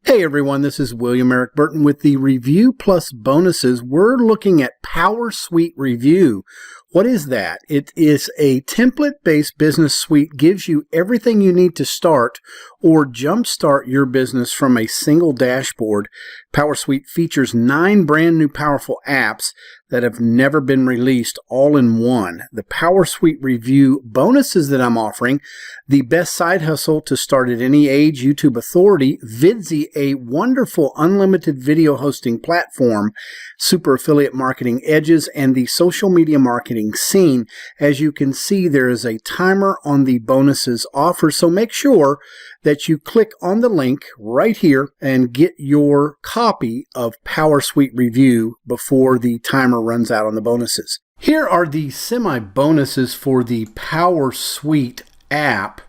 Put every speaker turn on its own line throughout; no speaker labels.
Hey everyone, this is William Eric Burton with the Review Plus bonuses. We're looking at PowrSuite Review. What is that? It is a template-based business suite, gives you everything you need to start or jumpstart your business from a single dashboard. PowrSuite features 9 brand new powerful apps that have never been released all in one. The PowrSuite Review bonuses that I'm offering: the best side hustle to start at any age, YouTube Authority, Vidsy, a wonderful unlimited video hosting platform, Super Affiliate Marketing Edges, and the social media marketing scene. As you can see, there is a timer on the bonuses offer, so make sure that you click on the link right here and get your copy of PowrSuite Review before the timer runs out on the bonuses. Here are the semi-bonuses for the PowrSuite app.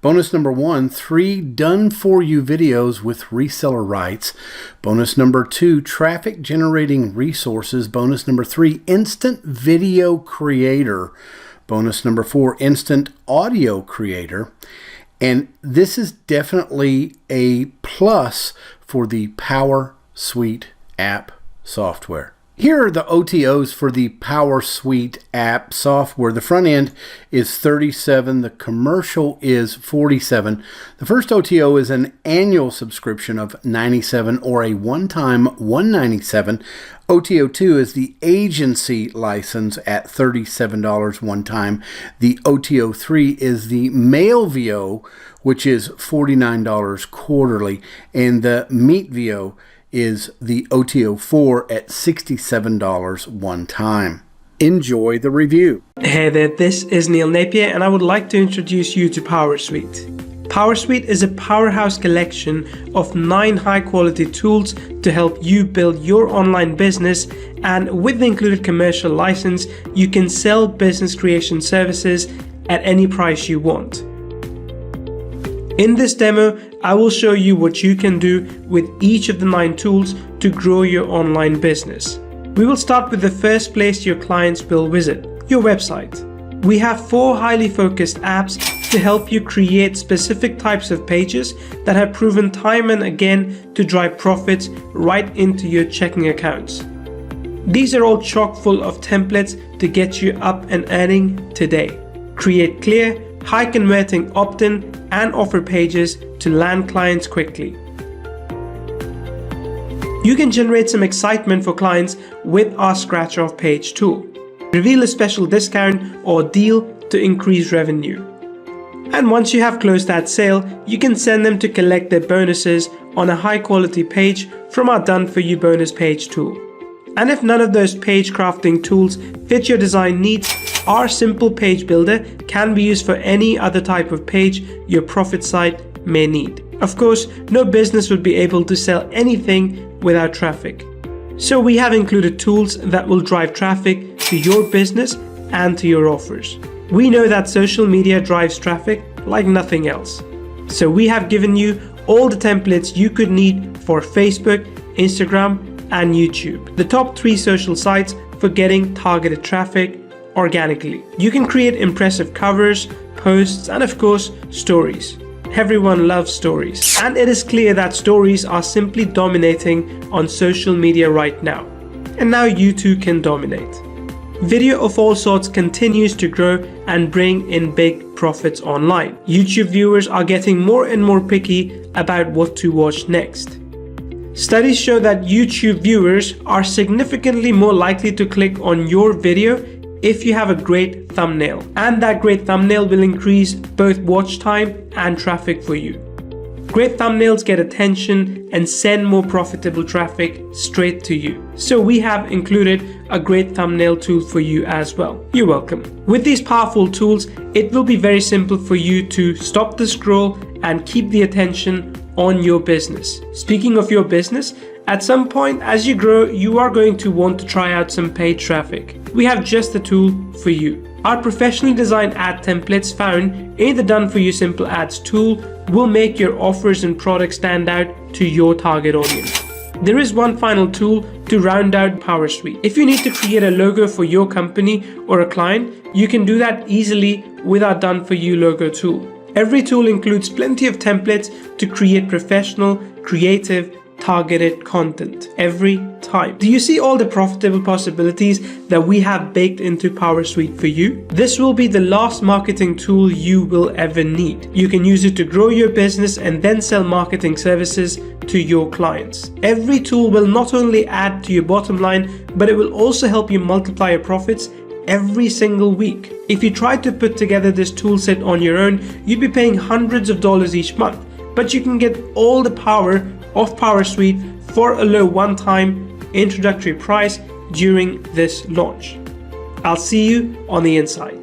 Bonus number 1, 3 done-for-you videos with reseller rights. Bonus number 2, traffic generating resources. Bonus number 3, instant video creator. Bonus number 4, instant audio creator. And this is definitely a plus for the PowrSuite app software. Here are the OTOs for the PowrSuite app software. The front end is $37, the commercial is $47. The first OTO is an annual subscription of $97 or a one-time $197. OTO 2 is the agency license at $37 one time. The OTO 3 is the mail VO, which is $49 quarterly, and the meet VO is the OTO 4 at $67 one time. Enjoy the review.
Hey there, this is Neil Napier and I would like to introduce you to PowrSuite. PowrSuite is a powerhouse collection of 9 high-quality tools to help you build your online business, and with the included commercial license, you can sell business creation services at any price you want. In this demo, I will show you what you can do with each of the 9 tools to grow your online business. We will start with the first place your clients will visit, your website. We have 4 highly focused apps to help you create specific types of pages that have proven time and again to drive profits right into your checking accounts. These are all chock full of templates to get you up and earning today. Create clear, high converting opt-in and offer pages to land clients quickly. You can generate some excitement for clients with our scratch off page tool. Reveal a special discount or deal to increase revenue. And once you have closed that sale, you can send them to collect their bonuses on a high quality page from our done for you bonus page tool. And if none of those page crafting tools fit your design needs, our simple page builder can be used for any other type of page your profit site may need. Of course, no business would be able to sell anything without traffic. So we have included tools that will drive traffic to your business and to your offers. We know that social media drives traffic like nothing else. So we have given you all the templates you could need for Facebook, Instagram, and YouTube, the top 3 social sites for getting targeted traffic organically. You can create impressive covers, posts, and of course, stories. Everyone loves stories. And it is clear that stories are simply dominating on social media right now. And now you too can dominate. Video of all sorts continues to grow and bring in big profits online. YouTube viewers are getting more and more picky about what to watch next. Studies show that YouTube viewers are significantly more likely to click on your video if you have a great thumbnail, and that great thumbnail will increase both watch time and traffic for you. Great thumbnails get attention and send more profitable traffic straight to you. So we have included a great thumbnail tool for you as well. You're welcome. With these powerful tools, it will be very simple for you to stop the scroll and keep the attention on your business. Speaking of your business, at some point as you grow, you are going to want to try out some paid traffic. We have just the tool for you. Our professionally designed ad templates found in the Done For You Simple Ads tool will make your offers and products stand out to your target audience. There is one final tool to round out PowrSuite. If you need to create a logo for your company or a client, you can do that easily with our Done For You logo tool. Every tool includes plenty of templates to create professional, creative, targeted content every time. Do you see all the profitable possibilities that we have baked into PowrSuite for you? This will be the last marketing tool you will ever need. You can use it to grow your business and then sell marketing services to your clients. Every tool will not only add to your bottom line, but it will also help you multiply your profits every single week. If you tried to put together this tool set on your own, you'd be paying hundreds of dollars each month, but you can get all the power of PowrSuite for a low one-time introductory price during this launch. I'll see you on the inside.